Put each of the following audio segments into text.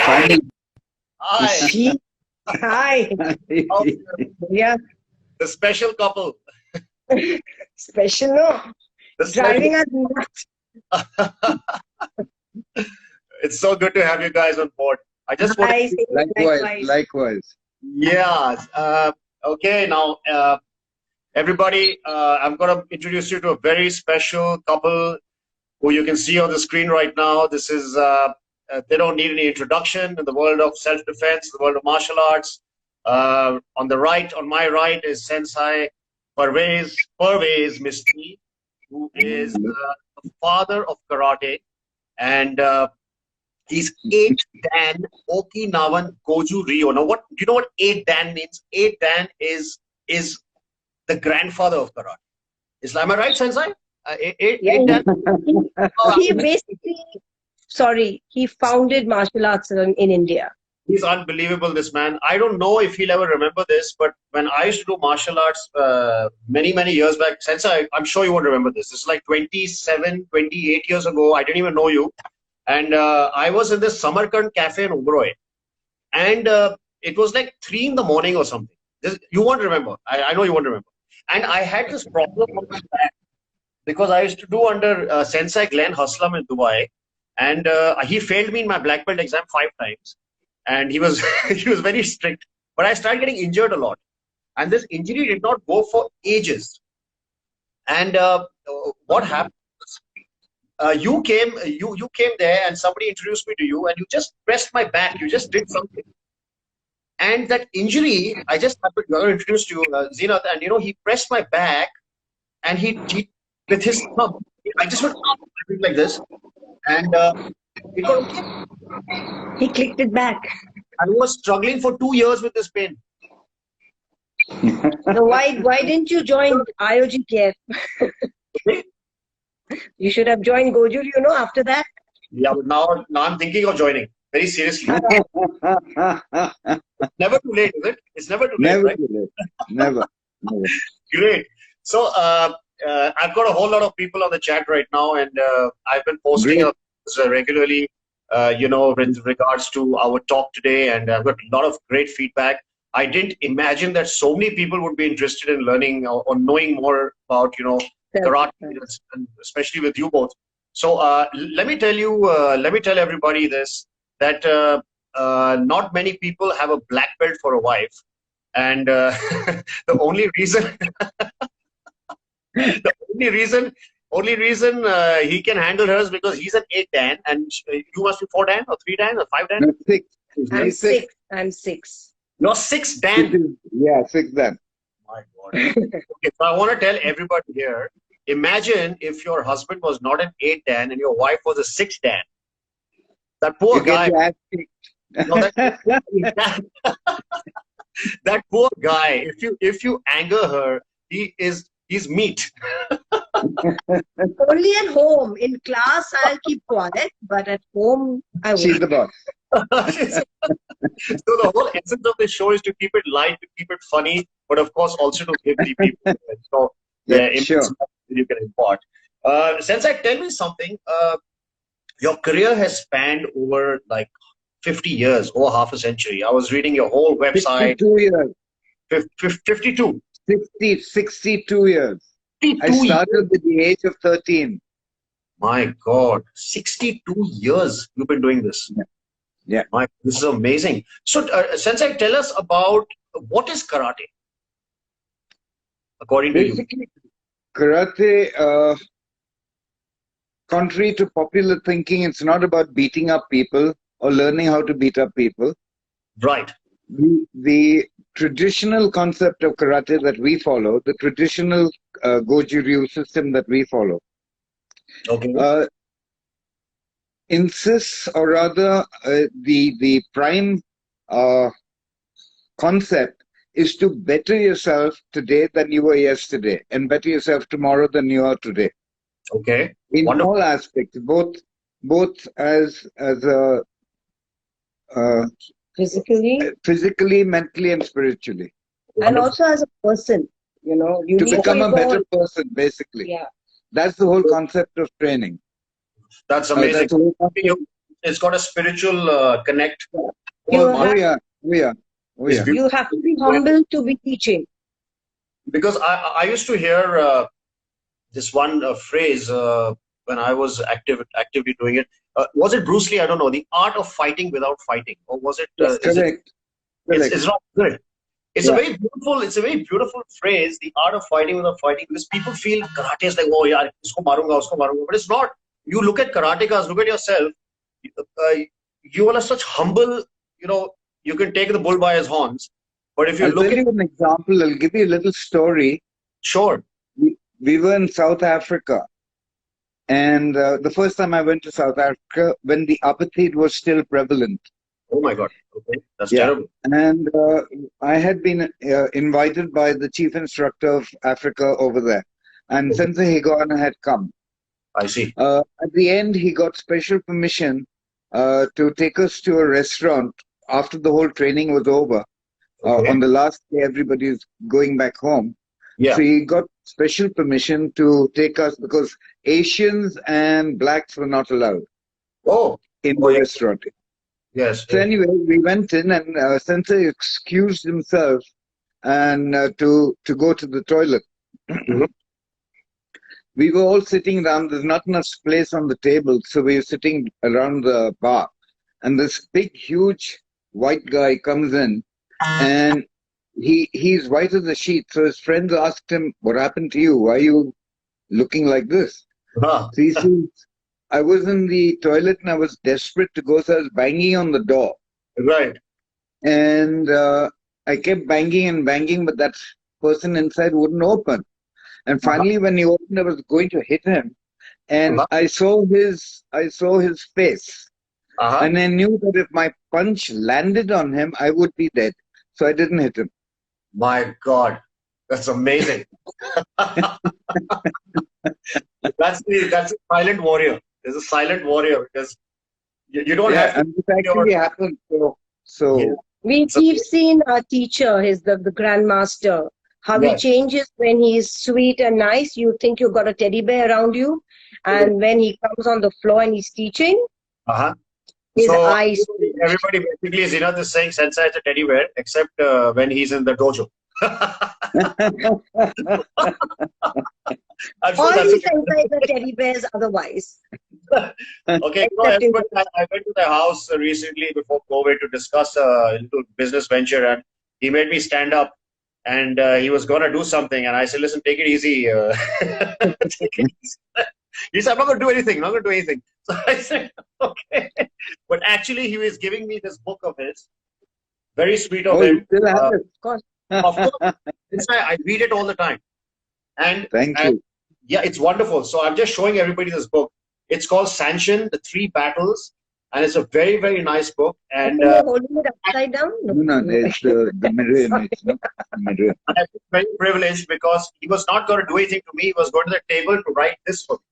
Finally. Hi. Hi. Yeah. The special couple. Special, no. The Driving us nuts. It's so good to have you guys on board. I just want Hi, Likewise, likewise. yeah. Okay, now everybody, I'm going to introduce you to a very special couple who you can see on the screen right now. This is they don't need any introduction in the world of self-defense, the world of martial arts. On the right, on my right, is Sensei Pervez Mistry, who is the father of karate, and he's 8 Dan Okinawan Goju Ryo. Now, what do you know what 8 Dan means? 8 Dan is the grandfather of karate. Am I right, Sensei? 8 Dan. He basically, he founded martial arts in India. He's unbelievable, this man. I don't know if he'll ever remember this, but when I used to do martial arts many years back, Sensei, I'm sure you won't remember this. This is like 27, 28 years ago. I didn't even know you. And I was in this Samarkand cafe in Oberoi. And it was like 3 in the morning or something. You won't remember. I know you won't remember. And I had this problem on my back because I used to do under Sensei Glenn Haslam in Dubai. And he failed me in my black belt exam 5 times. And he was he was very strict. But I started getting injured a lot. And this injury did not go for ages. And what happened? You came there and somebody introduced me to you and you just pressed my back. You just did something. And that injury, I just happened to introduce to you, Zeenath, and he pressed my back and he with his thumb, I just went like this and it got okay. He clicked it back. I was struggling for 2 years with this pain. So why didn't you join IOGKF? You should have joined Goju, after that. Yeah, but now I'm thinking of joining. Very seriously. Never too late, is it? It's never too late, Never right? too late. Never. Great. So I've got a whole lot of people on the chat right now, and I've been posting regularly, with regards to our talk today, and I've got a lot of great feedback. I didn't imagine that so many people would be interested in learning or knowing more about, karate, and especially with you both. So let me tell everybody this, that not many people have a black belt for a wife, and the only reason only reason he can handle her is because he's an 8 Dan, and you must be 4 Dan or 3 Dan or 5 Dan. No, 6. I'm 6. You're 6 Dan. Yeah, 6 Dan. My God. Okay, so I want to tell everybody here, imagine if your husband was not an 8 Dan and your wife was a 6 Dan. That poor guy. That poor guy. If you anger her, he's meat. Only at home. In class, I'll keep quiet, but at home, I won't. She's the boss. So the whole essence of the show is to keep it light, to keep it funny, but of course also to give the people. So sure. You can impart. Sensei, tell me something. Your career has spanned over like 50 years, over half a century. I was reading your whole website. 52 years. 52. 62 years. 62 I started at the age of 13. My God, 62 years you've been doing this. Yeah. This is amazing. So, Sensei, tell us about what is karate, according to you? Basically, karate, contrary to popular thinking, it's not about beating up people or learning how to beat up people. Right. The traditional concept of karate that we follow, the traditional Goju Ryu system that we follow, okay, insists, or rather the prime concept is to better yourself today than you were yesterday, and better yourself tomorrow than you are today. Okay. In Wonderful. all aspects, both as a physically, mentally, and spiritually. And also as a person, you to need become to a better person, basically. Yeah. That's the whole concept of training. That's amazing. it's got a spiritual connect. You Whole have- Oh martial yeah, oh yeah, oh is yeah. beautiful. You have to be humble to be teaching. Because I used to hear this one phrase when I was actively doing it. Was it Bruce Lee? I don't know. The art of fighting without fighting, or was it? Yes. Correct, correct. It's not good. It's Yeah. a very beautiful. It's a very beautiful phrase. The art of fighting without fighting, because people feel karate is like, oh yeah, usko marunga, usko marunga. But it's not. You look at karatekas. Look at yourself. You all are such humble. You know, you can take the bull by his horns. But if you I'll look tell at you an example. I'll give you a little story. sure, We were in South Africa, and the first time I went to South Africa, when the apartheid was still prevalent. oh my God, okay, that's Yeah. terrible. And I had been invited by the chief instructor of Africa over there, and Sensei Higona had come. I see. At the end, he got special permission to take us to a restaurant after the whole training was over. Okay. On the last day, everybody's going back home. Yeah. So he got special permission to take us because Asians and blacks were not allowed Oh, in Oh, the yeah. restaurant. yes. So anyway, we went in and Sensei excused himself and to go to the toilet. Mhm. We were all sitting down. There's not enough place on the table, so we were sitting around the bar. And this big, huge white guy comes in, and he's white as a sheet. So his friends asked him, "What happened to you? Why are you looking like this?" Ah, So he says, "I was in the toilet and I was desperate to go, so I was banging on the door, right. and I kept banging and banging, but that person inside wouldn't open." And finally, when he opened, I was going to hit him, and Uh-huh. I saw his face, Uh-huh. and I knew that if my punch landed on him, I would be dead. So I didn't hit him. My God, that's amazing. That's a silent warrior. There's a silent warrior because you don't Yeah, have to. and this actually happened. So Yeah. We've seen our teacher, the grandmaster, how he Yes. changes when he's sweet and nice. You think you've got a teddy bear around you. And when he comes on the floor and he's teaching, Uh-huh. his So eyes. everybody basically is is saying Sensei is a teddy bear, except when he's in the dojo. I'm sure All that's these senseis are teddy bears otherwise. okay. No, Except in- I went to the house recently before COVID to discuss a little business venture, and he made me stand up, and he was going to do something, and I said, "Listen, take it easy." Take it easy. He said, "I'm not going to do anything. I'm not going to do anything." So I said, "Okay," but actually, he was giving me this book of his. Very sweet of oh, you him. still have it. Of course. Of course, I read it all the time, and Thank and you. yeah, it's wonderful. So I'm just showing everybody this book. It's called Sanction: The Three Battles, and it's a very, very nice book. And You're holding it upside down? No, it's the mirror image. No? The mirror. I was very privileged because he was not going to do anything to me. He was going to the table to write this for me.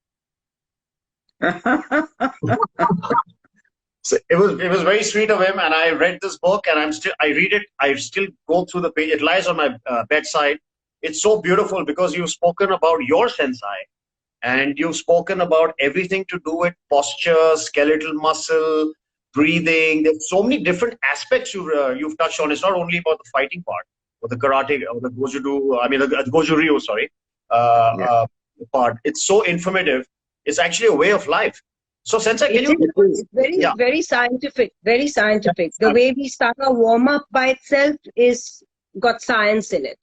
So it was very sweet of him, and I read this book, and I read it. I still go through the page. It lies on my bedside. It's so beautiful because you've spoken about your sensei, and you've spoken about everything to do with posture, skeletal muscle, breathing. There's so many different aspects you've touched on. It's not only about the fighting part, or the karate, or the goju-do. I mean, the goju-ryu. Sorry, part. It's so informative. It's actually a way of life. So, Sensei, can you? It's very, Yeah. very scientific. Very scientific. The way we start our warm up by itself is got science in it.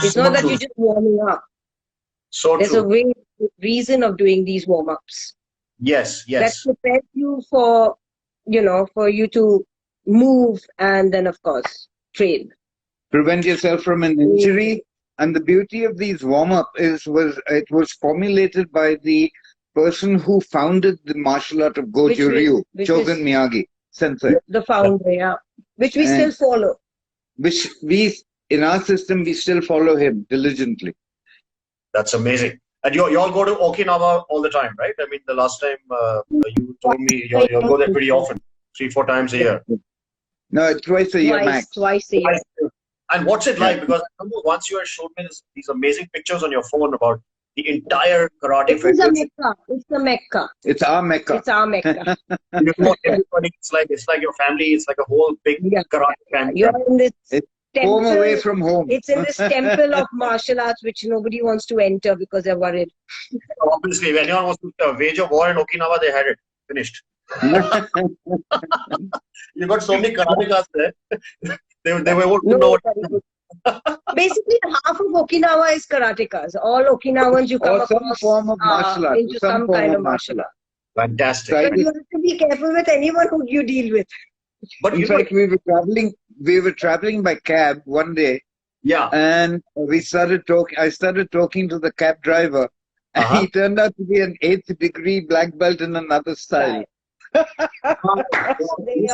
It's So not that true. you're just warming up. So There's a true. reason of doing these warm ups. Yes, That yes. prepares you for you to move and then of course train. Prevent yourself from an injury. And the beauty of these warm-up it was formulated by the person who founded the martial art of Goju Ryu, which Chogen is- Miyagi, Sensei, The founder, yeah. Which we And- still follow. which in our system, we still follow him diligently. That's amazing. And you all go to Okinawa all the time, right? I mean, the last time you told me you all go there pretty often, 3-4 times a year. No, twice a year max. Twice a year. And what's it like? Because I remember once you had showed me these amazing pictures on your phone about the entire karate It is a federation. Mecca. It's the Mecca. It's our Mecca. It's our Mecca. Everybody, it's like your family. It's like a whole big Yeah. karate family. You're in this It's temple. home away from home. It's in this temple of martial arts which nobody wants to enter because they're worried. Obviously, when anyone wants to wage a war in Okinawa, they had it finished. You got so many karatekas there. they won't know what to do. Basically, half of Okinawa is karatekas. All Okinawans you come Or some across form of martial art. into some kind of martial art. Fantastic. So But you have to be careful with anyone who you deal with. But in fact, we were traveling by cab one day, yeah. and I started talking to the cab driver, and he turned out to be an 8th degree black belt in another style. They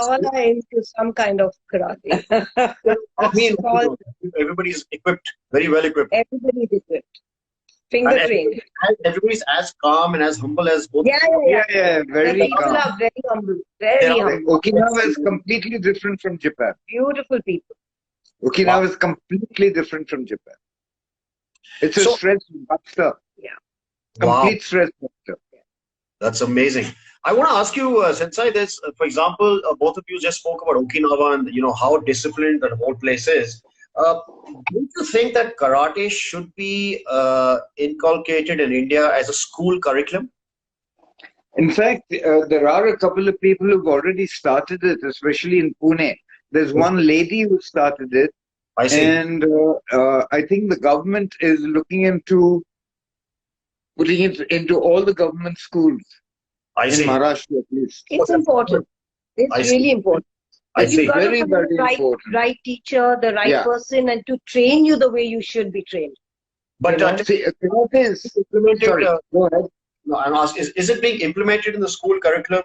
all are into some kind of karate. I mean, everybody's equipped, very well equipped. Everybody's equipped. Finger trained. Everybody's as calm and as humble as both. Yeah, very the people calm. are very humble. Very humble. Okinawa is completely different from Japan. Beautiful people. Okinawa is completely different from Japan. It's a stress buster. Yeah. Complete stress buster. That's amazing. I want to ask you, Sensei, this, for example, both of you just spoke about Okinawa and, how disciplined that whole place is. Don't you think that karate should be inculcated in India as a school curriculum? In fact, there are a couple of people who've already started it, especially in Pune. There's one lady who started it. I see. And I think the government is looking into putting it into all the government schools. I see. In Maharashtra, at least. It's important. It's really important. I see. You've got Very, to very find the important. right teacher, the right person, and to train you the way you should be trained. But see, karate is implemented. Sorry, go ahead. No, I'm asking, is it being implemented in the school curriculum?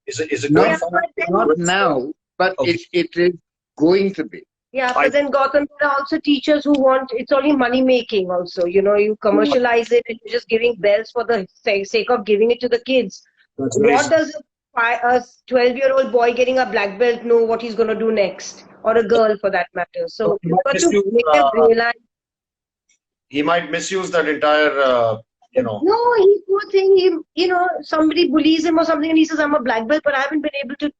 Is it No, going forward? not now, but it is going to be. Yeah, but then Gautam, there are also teachers who want, it's only money making also. You commercialize it and you're just giving bells for the sake of giving it to the kids. That's What does a 12-year-old boy getting a black belt know what he's going to do next? Or a girl for that matter. So you've got to make them realize. He might misuse that entire, No, he's poor thing. Somebody bullies him or something and he says, I'm a black belt, but I haven't been able to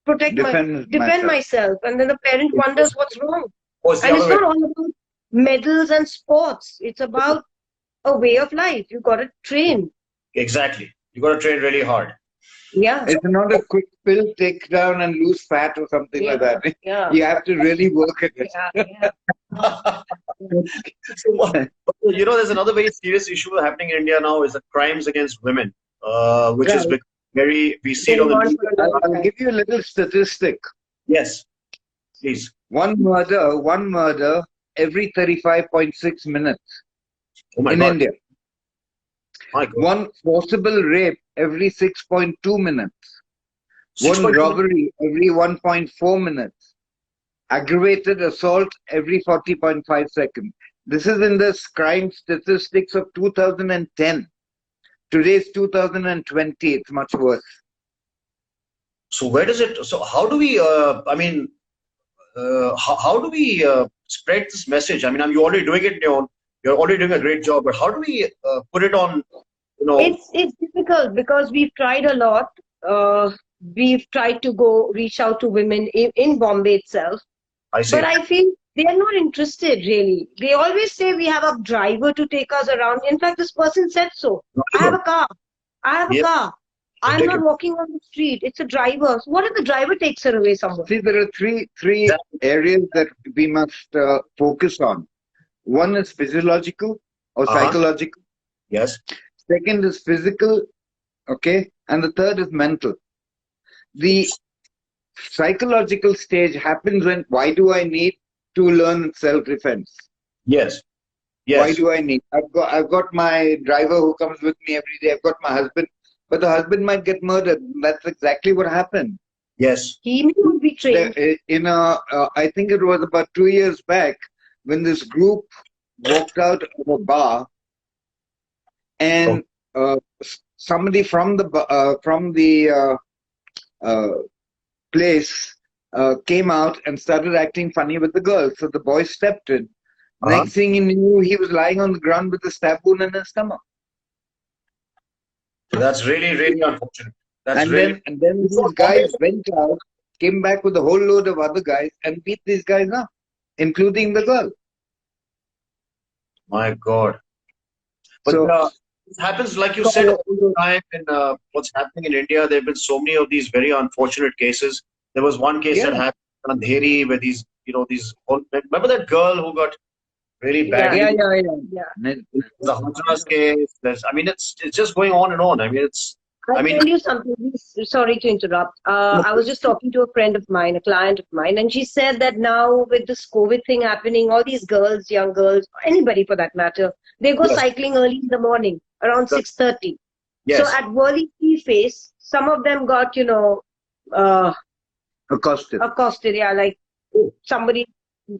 defend myself. And then the parent wonders what's wrong. And it's not all about medals and sports. It's about a way of life. You've got to train. Exactly. You got to train really hard. Yeah. It's not a quick pill, take down and lose fat or something like that. Yeah. You have to really work at it. Yeah. There's another very serious issue happening in India now is the crimes against women, which is very, we see it on the news. I'll give you a little statistic. Yes, please. One murder every 35.6 minutes in India. My God. One forcible rape every 6.2 minutes. One robbery every 1.4 minutes. Aggravated assault every 40.5 seconds. This is in the crime statistics of 2010. Today's 2020. It's much worse. So where does it? So how do we? How do we spread this message? I mean, you're already doing it. You're already doing a great job. But how do we put it on? It's difficult because we've tried a lot. We've tried to reach out to women in Bombay itself. I see. But I feel they are not interested really. They always say we have a driver to take us around. In fact, this person said so. I have a car. Car. I'm not walking on the street. It's a driver. So what if the driver takes her away somewhere? See, there are three areas that we must focus on. One is physiological or psychological. Yes. Second is physical, okay? And the third is mental. The psychological stage happens when, why do I need to learn self-defense? Yes. Why do I need? I've got my driver who comes with me every day. I've got my husband, but the husband might get murdered. That's exactly what happened. Yes. He would be trained. I think it was about 2 years back when this group walked out of a bar, and somebody from the place came out and started acting funny with the girl. So the boy stepped in. Next thing he knew, he was lying on the ground with a stab wound in his stomach. That's really, really unfortunate. That's And then these guys went out, came back with a whole load of other guys and beat these guys up, including the girl. My God. But it happens, like you said, all the time in what's happening in India. There have been so many of these very unfortunate cases. There was one case that happened in Andheri where these, remember that girl who got really badly? Yeah. The Hathras case. It's just going on and on. I'll tell you something. Sorry to interrupt. I was just talking to a friend of mine, a client of mine, and she said that now with this COVID thing happening, all these girls, young girls, anybody for that matter, they go cycling early in the morning, around 6:30. Yes. So at Worli Sea Face, some of them got, accosted, like somebody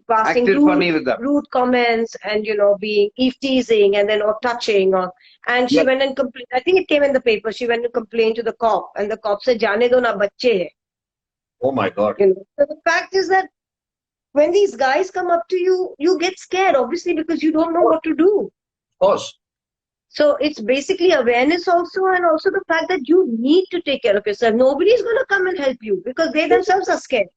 passing rude comments and, being teasing and then or touching and she went and complained. I think it came in the paper. She went and complained to the cop and the cop said, "Jaane do na bacche hai." Oh my God. So the fact is that when these guys come up to you, you get scared, obviously, because you don't know what to do. Of course. So it's basically awareness also, and also the fact that you need to take care of yourself. Nobody's going to come and help you because they themselves are scared.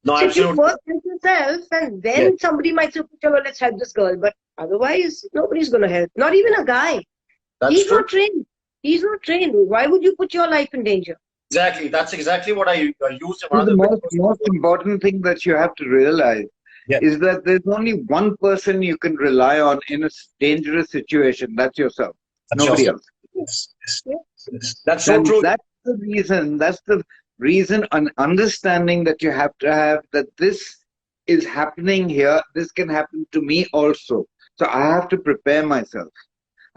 No, so if you first help yourself, and then somebody might say, "Well, let's help this girl." But otherwise, nobody's going to help. Not even a guy. He's not trained. He's not trained. Why would you put your life in danger? Exactly. That's exactly what I used. The most important thing that you have to realize is that there's only one person you can rely on in a dangerous situation. That's yourself. Nobody else. Yes. That's so true. That's the reason. That's the reason and understanding that you have to have that this is happening here. This can happen to me also. So I have to prepare myself.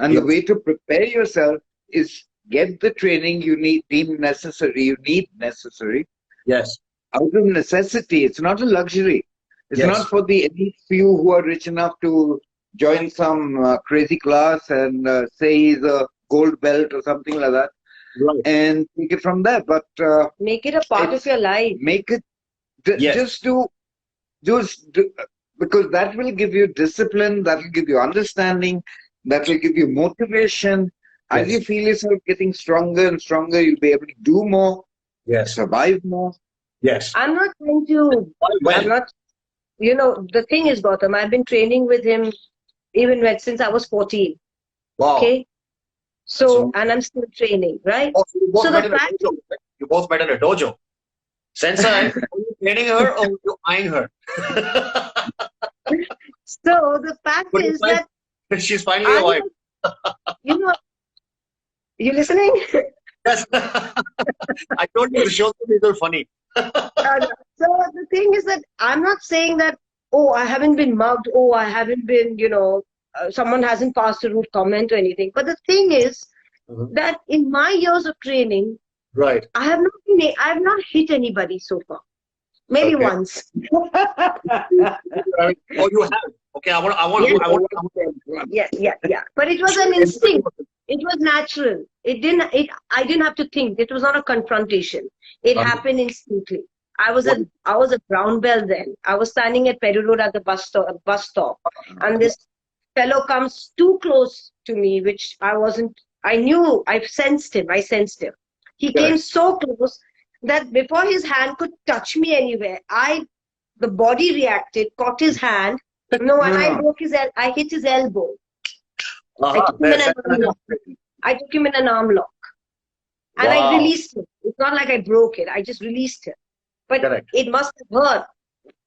And the way to prepare yourself is get the training you deem necessary. You need necessary. Yes. Out of necessity. It's not a luxury. It's not for the elite few who are rich enough to join some crazy class and say he's a gold belt or something like that. Right. And take it from there. But make it a part of your life. Make it just do because that will give you discipline, that will give you understanding, that will give you motivation. As you feel yourself getting stronger and stronger, you'll be able to do more, survive more. Yes. I'm not trying to, the thing is, Gautam, I've been training with him since I was 14. Wow. Okay. So, and I'm still training, right? Oh, you both met in a dojo. Sensei, are you training her or you eyeing her? So the fact is that she's finally a wife. You listening? Yes. I told you the show is funny. So the thing is that I'm not saying that, I haven't been mugged, I haven't been, someone hasn't passed a rude comment or anything. But the thing is that in my years of training, I have not hit anybody so far. Maybe once. Oh, you have? Okay, I want. Yeah. But it was an instinct. It was natural. I didn't have to think. It was not a confrontation. It happened instantly. I was a brown belt then. I was standing at Peru Road at the bus stop, and this fellow comes too close to me, which I sensed him. He came so close that before his hand could touch me anywhere, the body reacted, caught his hand. I hit his elbow. I took him in an arm lock. And I released him. It's not like I broke it. I just released him. But it must have hurt.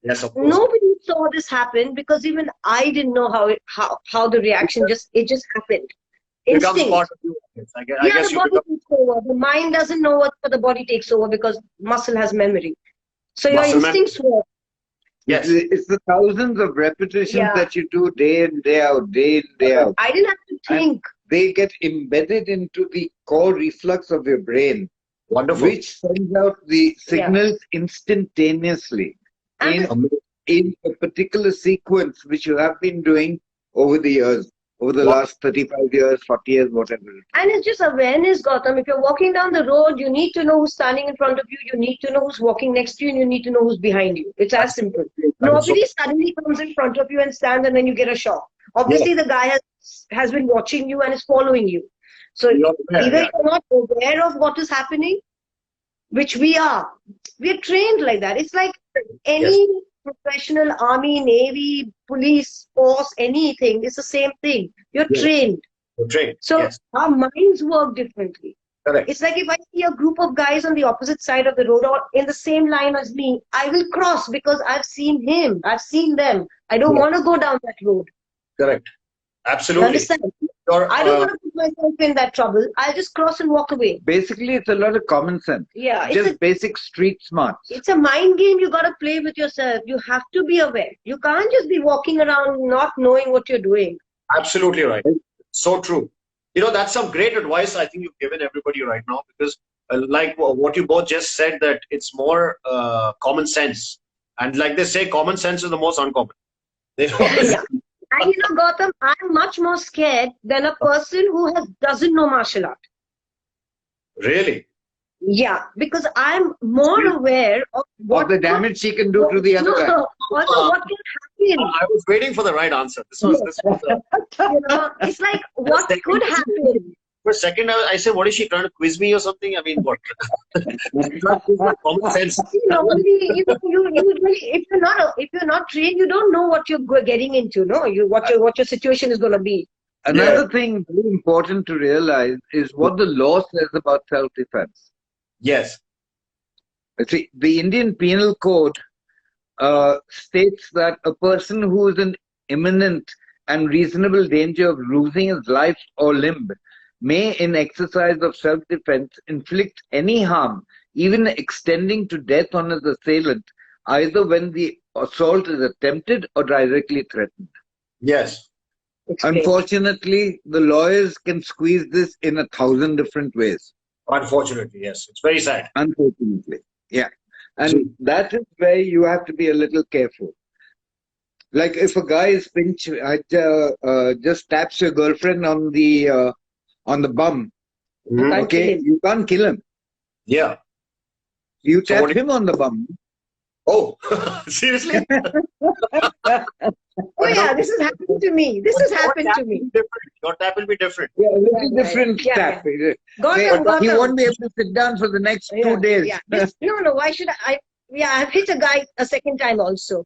Yes, of course. Nobody saw this happen because even I didn't know how the reaction just happened. Instinct. Part of you. I guess the body takes over. The mind doesn't know what the body takes over because muscle has memory. So your instincts work. Yes. It's the thousands of repetitions that you do day in, day out. I didn't have to think. And they get embedded into the core reflex of your brain. Wonderful. Which sends out the signals instantaneously in a particular sequence which you have been doing over the years. over the last 35 years, 40 years, whatever. And it's just awareness, Gautam. If you're walking down the road, you need to know who's standing in front of you, you need to know who's walking next to you, and you need to know who's behind you. It's as simple. Nobody suddenly comes in front of you and stands and then you get a shock. Obviously, the guy has been watching you and is following you. So either you're not aware of what is happening, which we are. We're trained like that. It's like any professional army, navy, police, force, anything. It's the same thing. You're trained. You're trained. So our minds work differently. Correct. It's like if I see a group of guys on the opposite side of the road or in the same line as me, I will cross because I've seen him. I've seen them. I don't want to go down that road. Correct. Absolutely. Understand? I don't want to put myself in that trouble. I'll just cross and walk away. Basically, it's a lot of common sense. Yeah. Just basic street smarts. It's a mind game you got to play with yourself. You have to be aware. You can't just be walking around not knowing what you're doing. Absolutely right. So true. You know, that's some great advice I think you've given everybody right now, because like what you both just said, that it's more common sense. And like they say, common sense is the most uncommon. Yeah. And you know, Gautam, I'm much more scared than a person who doesn't know martial art. Really? Yeah, because I'm more aware of what the damage she can do to the other guy. Also, what can happen. I was waiting for the right answer. This was you know, it's like what could happen. For a second, I said, what is she trying to quiz me or something? I mean, what? Common sense. If you're not trained, you don't know what you're getting into. No, what your situation is going to be. Another thing very important to realize is what the law says about self-defense. Yes. See, the Indian Penal Code states that a person who is in imminent and reasonable danger of losing his life or limb may, in exercise of self-defense, inflict any harm, even extending to death on his assailant, either when the assault is attempted or directly threatened. Yes. Unfortunately, the lawyers can squeeze this in 1,000 different ways. Unfortunately, yes. It's very sad. Unfortunately, yeah. And that is where you have to be a little careful. Like if a guy is just taps your girlfriend on the bum, okay, you can't kill him. Yeah. You tap him on the bum. Oh, seriously? Oh yeah, this has happened to me. This has happened to me. Your tap will be different. Yeah, a little different tap. Gautam. He won't be able to sit down for the next 2 days. Yeah. No, why should I? I've hit a guy a second time also.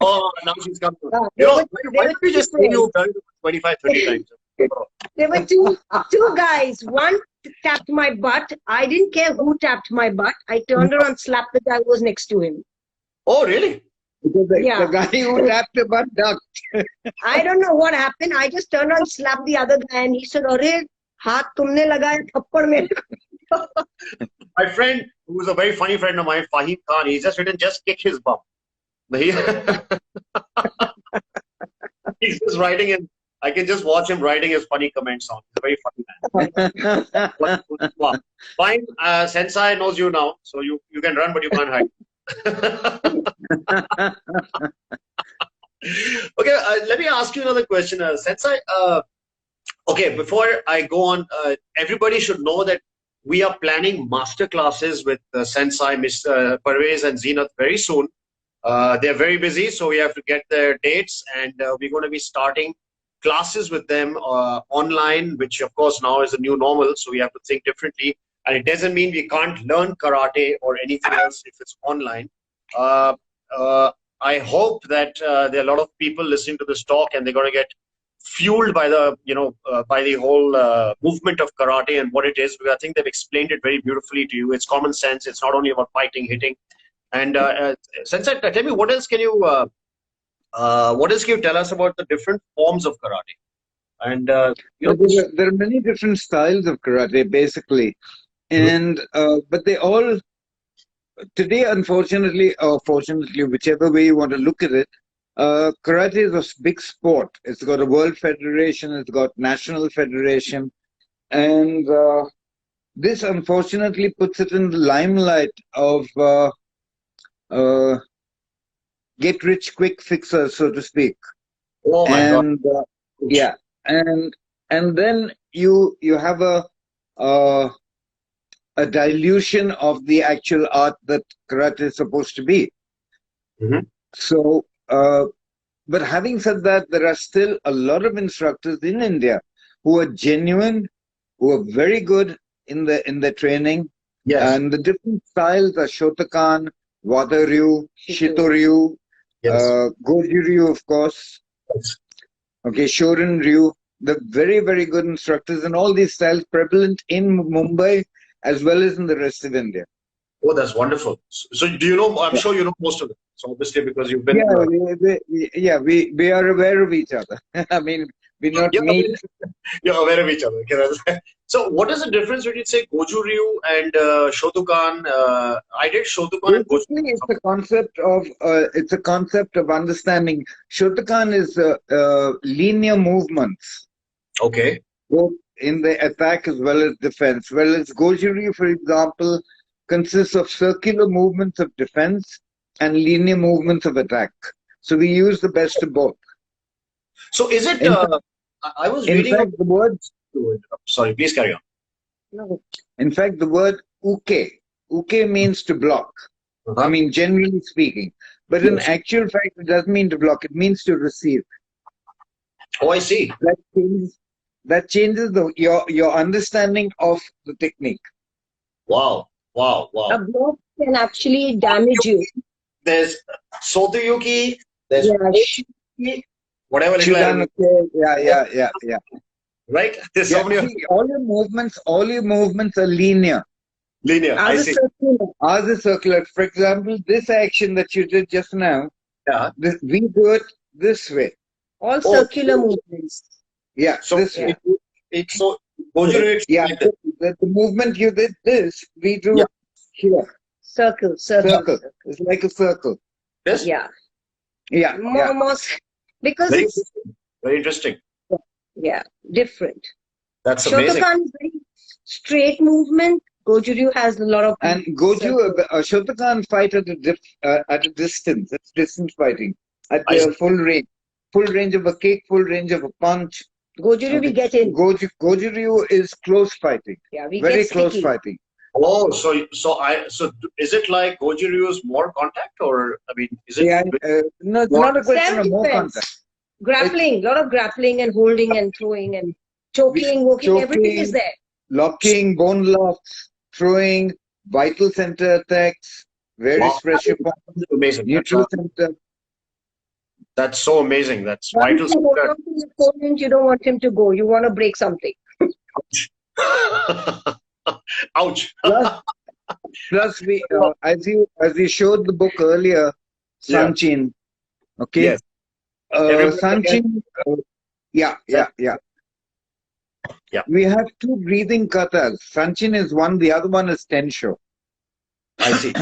Oh, now she's come to why don't we just say you've done it 25, 30 times? There were two guys. One tapped my butt. I didn't care who tapped my butt. I turned around, slapped the guy who was next to him. Oh, really? Because the guy who tapped the butt ducked. I don't know what happened. I just turned around, slapped the other guy, and he said, "Arey, haath tumne lagaya thappad mere." My friend, who is a very funny friend of mine, Fahim Khan, he's just written, "Just kick his bum." He's just writing in. I can just watch him writing his funny comments on. He's a very funny man. Fine, Sensei knows you now, so you can run, but you can't hide. Okay, let me ask you another question, Sensei. Okay, before I go on, everybody should know that we are planning master classes with Sensei, Mr. Pervez and Zeenath very soon. They're very busy, so we have to get their dates, and we're going to be starting classes with them online, which of course now is the new normal, so we have to think differently. And it doesn't mean we can't learn karate or anything else if it's online. I hope that there are a lot of people listening to this talk, and they're going to get fueled by the by the whole movement of karate and what it is. Because I think they've explained it very beautifully to you. It's common sense. It's not only about fighting, hitting. And Sensei, tell me, what else can you tell us about the different forms of karate? And there are many different styles of karate, basically. And but they all today, unfortunately or fortunately, whichever way you want to look at it, karate is a big sport. It's got a world federation, it's got national federation, and this unfortunately puts it in the limelight of get rich quick fixers, so to speak. Oh my God. Yeah. and then you have a dilution of the actual art that karate is supposed to be. Mm-hmm. So, but having said that, there are still a lot of instructors in India who are genuine, who are very good in the training. Yes. And the different styles are Shotokan, Wada-ryu, Shito-ryu, Yes. Goju-ryu, of course. Yes. Okay, Shorin-ryu. The very, very good instructors, and all these styles prevalent in Mumbai as well as in the rest of India. Oh, that's wonderful. So do you know, I'm sure you know most of them. So obviously because you've been... we are aware of each other. I mean, we not meet. You're aware of each other. Okay, so what is the difference between, say, Goju-ryu and Shotokan? I did Shotokan and Goju. It's a concept of understanding. Shotokan is linear movements. Okay. Both in the attack as well as defense. Whereas Goju-ryu, for example, consists of circular movements of defense and linear movements of attack. So we use the best of both. So is it? I was reading. In fact, the word. Sorry, please carry on. No. In fact, the word uke means to block. I mean, generally speaking. But in actual fact, it doesn't mean to block. It means to receive. Oh, I see. That changes your understanding of the technique. Wow. Wow. Wow. A block can actually damage you. There's Sotoyuki. There's whatever. Yeah. Right? There's so many. All your movements are linear. I see. Ours is circular. For example, this action that you did just now, we do it this way. All circular movements. Yeah. So this way. It's so Goju-ryu. The movement you did this, we do here. Circle. It's like a circle. Yes. Yeah. More because it's very interesting. Yeah, different. That's amazing. Shotokan is very straight movement. Goju-ryu has a lot of. And Shotokan fight at a distance. It's distance fighting at full range of a kick, full range of a punch. Goju-ryu we get in. Goju-ryu is close fighting. Yeah, we very get close sticky. fighting. Oh, so is it like Goju-ryu is more contact, or I mean, is it? No, it's not a question of more contact. Grappling, a lot of grappling and holding and throwing and choking, everything is there. Locking, bone locks, throwing, vital center attacks, various pressure points, amazing. neutral center. That's so amazing. That's vital center. Hold on to your opponent, you don't want him to go. You want to break something. Ouch. Plus we, as you showed the book earlier, Sanchin. Okay. Yes. Sanchin. Yeah. We have two breathing katas. Sanchin is one, the other one is Tensho. I see.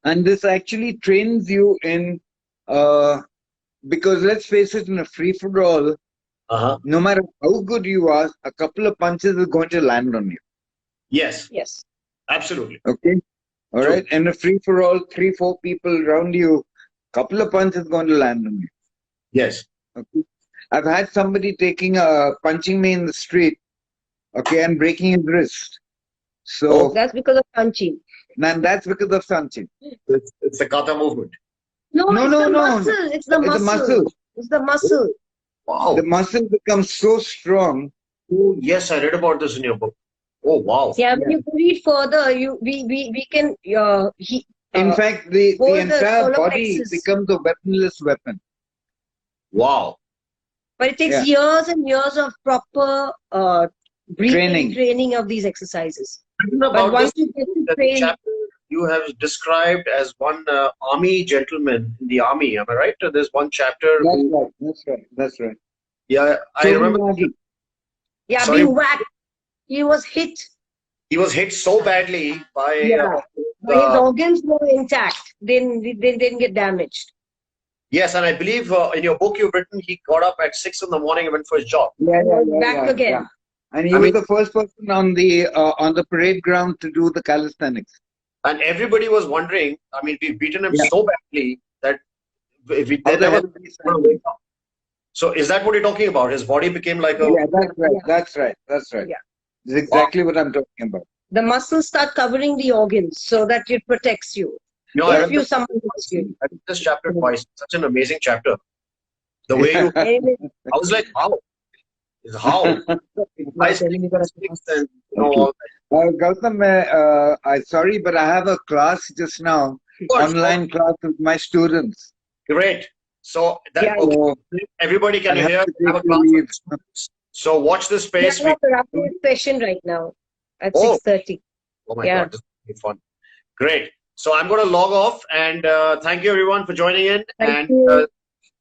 And this actually trains you in, because let's face it, in a free-for-all, no matter how good you are, a couple of punches is going to land on you. Yes. Absolutely. Okay. All right. In a free-for-all, 3-4 people around you, couple of punches is going to land on you. Yes. Okay. I've had somebody punching me in the street, okay, and breaking his wrist. So that's because of Sanchin. And that's because of Sanchin. It's the kata movement. No. It's the muscle. It's the muscle. Wow. The muscle becomes so strong. Oh, yes, I read about this in your book. Oh, wow. Yeah, when you read further, we can. In fact, the entire body becomes a weaponless weapon. Wow. But it takes years and years of proper training of these exercises. But once you get to train, chapter you have described as one army gentleman in the army. Am I right? There's one chapter. That's right. Yeah, I remember. Yeah, being whacked. He was hit. He was hit so badly by. His organs were intact. They didn't get damaged. Yes, and I believe in your book you've written he got up at 6 in the morning and went for his job. Back again. Yeah. And he was the first person on the parade ground to do the calisthenics. And everybody was wondering. I mean, we've beaten him so badly that we never. So is that what you're talking about? His body became like a... Yeah, that's right. Yeah. That's right. That's right. Yeah. This is exactly what I'm talking about. The muscles start covering the organs so that it protects you. No, I read this chapter twice. Such an amazing chapter. The way you... I was like, how? How? Gautam, I'm sorry, but I have a class just now, online class with my students. Great. So, everybody can hear. Have a class. So watch this space. We have a rapid session right now at 6:30. Oh my God, this will be fun. Great. So I'm going to log off and thank you everyone for joining in.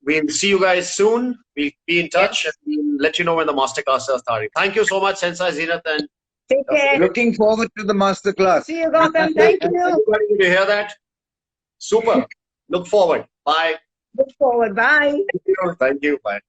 We'll see you guys soon. We'll be in touch and we'll let you know when the masterclass is starting. Thank you so much, Sensei Zeenat, and take care. Looking forward to the masterclass. See you, Gautam. Thank you. Everybody, did you hear that? Super. Look forward. Bye. Look forward. Bye. Thank you. Bye.